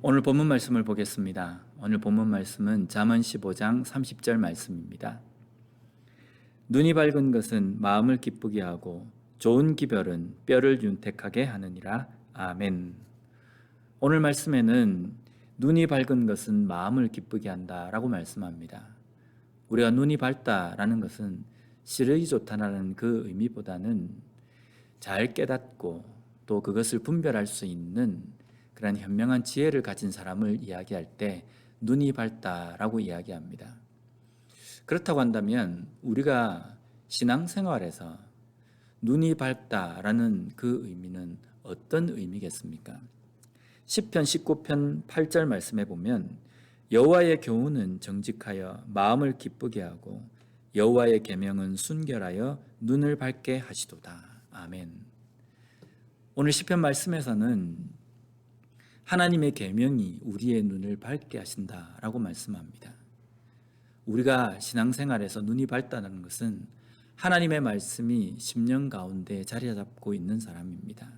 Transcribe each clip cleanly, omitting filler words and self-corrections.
오늘 본문 말씀을 보겠습니다. 오늘 본문 말씀은 잠언 15장 30절 말씀입니다. 눈이 밝은 것은 마음을 기쁘게 하고 좋은 기별은 뼈를 윤택하게 하느니라. 아멘. 오늘 말씀에는 눈이 밝은 것은 마음을 기쁘게 한다라고 말씀합니다. 우리가 눈이 밝다라는 것은 시력이 좋다라는 그 의미보다는 잘 깨닫고 또 그것을 분별할 수 있는 그런 현명한 지혜를 가진 사람을 이야기할 때 눈이 밝다라고 이야기합니다. 그렇다고 한다면 우리가 신앙생활에서 눈이 밝다라는 그 의미는 어떤 의미겠습니까? 시편 19편 8절 말씀에 보면 여호와의 교훈은 정직하여 마음을 기쁘게 하고 여호와의 계명은 순결하여 눈을 밝게 하시도다. 아멘. 오늘 시편 말씀에서는 하나님의 계명이 우리의 눈을 밝게 하신다라고 말씀합니다. 우리가 신앙생활에서 눈이 밝다는 것은 하나님의 말씀이 심령 가운데 자리 잡고 있는 사람입니다.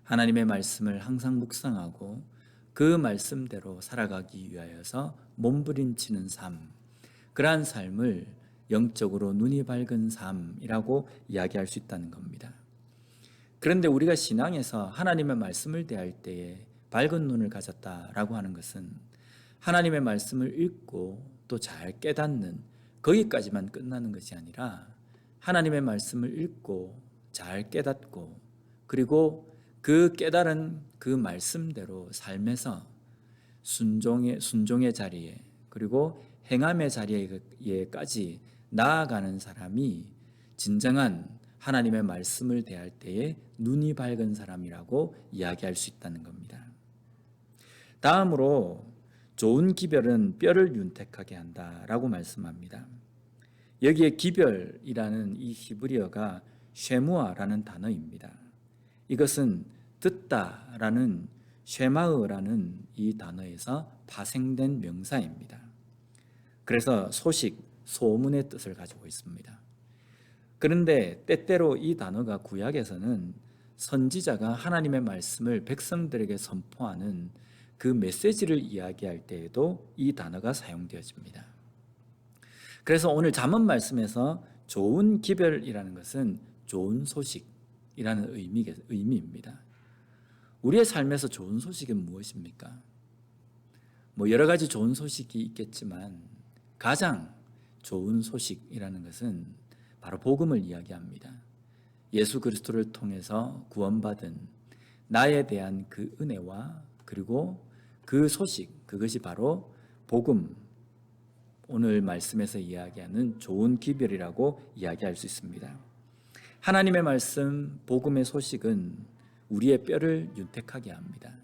하나님의 말씀을 항상 묵상하고 그 말씀대로 살아가기 위하여서 몸부림치는 삶, 그러한 삶을 영적으로 눈이 밝은 삶이라고 이야기할 수 있다는 겁니다. 그런데 우리가 신앙에서 하나님의 말씀을 대할 때에 밝은 눈을 가졌다라고 하는 것은 하나님의 말씀을 읽고 또 잘 깨닫는 거기까지만 끝나는 것이 아니라 하나님의 말씀을 읽고 잘 깨닫고 그리고 그 깨달은 그 말씀대로 삶에서 순종의 자리에 그리고 행함의 자리에까지 나아가는 사람이 진정한 하나님의 말씀을 대할 때에 눈이 밝은 사람이라고 이야기할 수 있다는 겁니다. 다음으로 좋은 기별은 뼈를 윤택하게 한다라고 말씀합니다. 여기에 기별이라는 이 히브리어가 쉐무아라는 단어입니다. 이것은 듣다라는 쉐마으라는 이 단어에서 파생된 명사입니다. 그래서 소식, 소문의 뜻을 가지고 있습니다. 그런데 때때로 이 단어가 구약에서는 선지자가 하나님의 말씀을 백성들에게 선포하는 그 메시지를 이야기할 때에도 이 단어가 사용되어집니다. 그래서 오늘 잠언 말씀에서 좋은 기별이라는 것은 좋은 소식이라는 의미입니다. 우리의 삶에서 좋은 소식은 무엇입니까? 여러 가지 좋은 소식이 있겠지만 가장 좋은 소식이라는 것은 바로 복음을 이야기합니다. 예수 그리스도를 통해서 구원받은 나에 대한 그 은혜와 그리고 그 소식, 그것이 바로 복음, 오늘 말씀에서 이야기하는 좋은 기별이라고 이야기할 수 있습니다. 하나님의 말씀, 복음의 소식은 우리의 뼈를 윤택하게 합니다.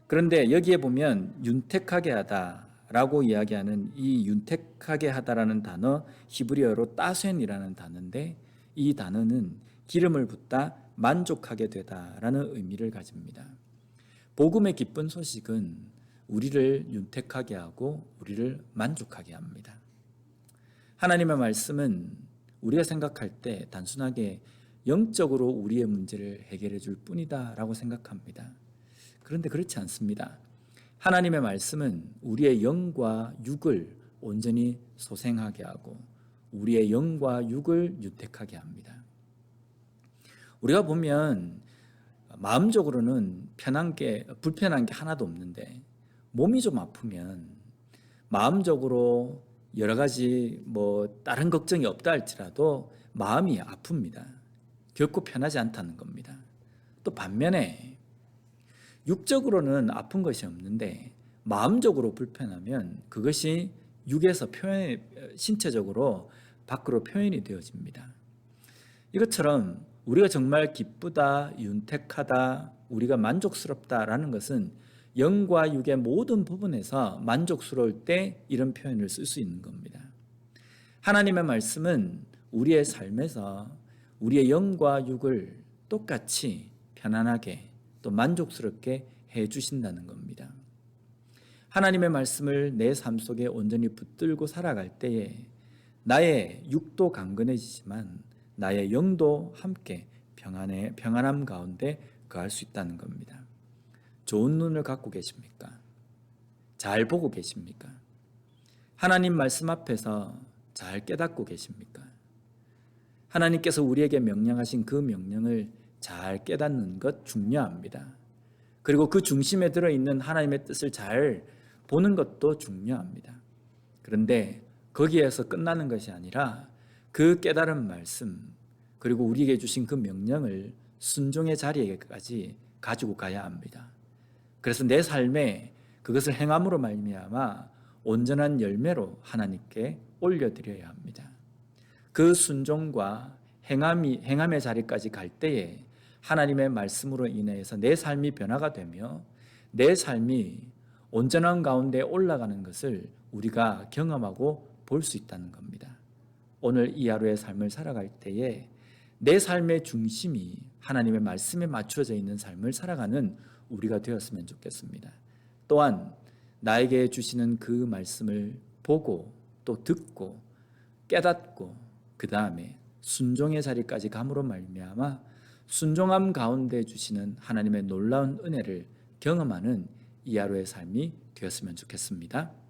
그런데 여기에 보면 윤택하게 하다라고 이야기하는 이 윤택하게 하다라는 단어, 히브리어로 따센이라는 단어인데 이 단어는 기름을 붓다, 만족하게 되다라는 의미를 가집니다. 복음의 기쁜 소식은 우리를 윤택하게 하고 우리를 만족하게 합니다. 하나님의 말씀은 우리가 생각할 때 단순하게 영적으로 우리의 문제를 해결해 줄 뿐이다 라고 생각합니다. 그런데 그렇지 않습니다. 하나님의 말씀은 우리의 영과 육을 온전히 소생하게 하고 우리의 영과 육을 윤택하게 합니다. 우리가 보면 마음적으로는 불편한 게 하나도 없는데 몸이 좀 아프면 마음적으로 여러 가지 다른 걱정이 없다 할지라도 마음이 아픕니다. 결코 편하지 않다는 겁니다. 또 반면에 육적으로는 아픈 것이 없는데 마음적으로 불편하면 그것이 육에서 신체적으로 밖으로 표현이 되어집니다. 이것처럼 우리가 정말 기쁘다, 윤택하다, 우리가 만족스럽다라는 것은 영과 육의 모든 부분에서 만족스러울 때 이런 표현을 쓸 수 있는 겁니다. 하나님의 말씀은 우리의 삶에서 우리의 영과 육을 똑같이 편안하게 또 만족스럽게 해 주신다는 겁니다. 하나님의 말씀을 내 삶 속에 온전히 붙들고 살아갈 때에 나의 육도 강건해지지만 나의 영도 함께 평안함 가운데 거할 수 있다는 겁니다. 좋은 눈을 갖고 계십니까? 잘 보고 계십니까? 하나님 말씀 앞에서 잘 깨닫고 계십니까? 하나님께서 우리에게 명령하신 그 명령을 잘 깨닫는 것 중요합니다. 그리고 그 중심에 들어있는 하나님의 뜻을 잘 보는 것도 중요합니다. 그런데 거기에서 끝나는 것이 아니라 그 깨달은 말씀 그리고 우리에게 주신 그 명령을 순종의 자리에까지 가지고 가야 합니다. 그래서 내 삶에 그것을 행함으로 말미암아 온전한 열매로 하나님께 올려드려야 합니다. 그 순종과 행함의 자리까지 갈 때에 하나님의 말씀으로 인해서 내 삶이 변화가 되며 내 삶이 온전한 가운데 올라가는 것을 우리가 경험하고 볼 수 있다는 겁니다. 오늘 이 하루의 삶을 살아갈 때에 내 삶의 중심이 하나님의 말씀에 맞춰져 있는 삶을 살아가는 우리가 되었으면 좋겠습니다. 또한 나에게 주시는 그 말씀을 보고 또 듣고 깨닫고 그 다음에 순종의 자리까지 감으로 말미암아 순종함 가운데 주시는 하나님의 놀라운 은혜를 경험하는 이 하루의 삶이 되었으면 좋겠습니다.